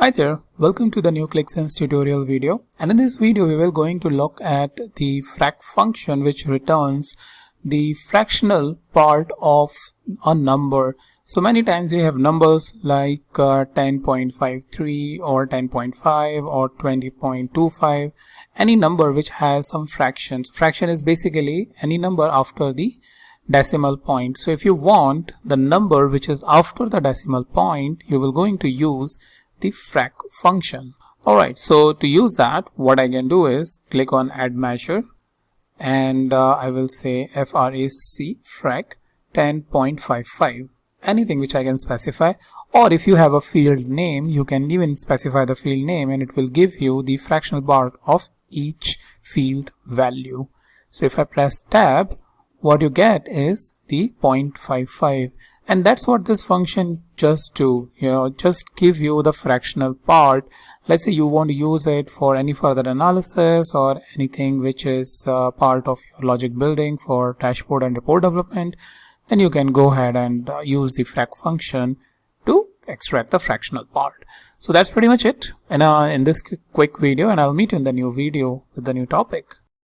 Hi there, welcome to the new ClickSense tutorial video, and in this video we will going to look at the frac function which returns the fractional part of a number. So many times we have numbers like 10.53 or 10.5 or 20.25, any number which has some fractions. Fraction is basically any number after the decimal point. So if you want the number which is after the decimal point, you will going to use the frac function. Alright, so to use that, what I can do is click on add measure, and I will say frac 10.55, anything which I can specify, or if you have a field name, you can even specify the field name and it will give you the fractional part of each field value. So if I press tab, what you get is the 0.55, and that's what this function just do, just give you the fractional part. Let's say you want to use it for any further analysis or anything which is part of your logic building for dashboard and report development, then you can go ahead and use the frac function to extract the fractional part. So that's pretty much it in this quick video, and I'll meet you in the new video with the new topic.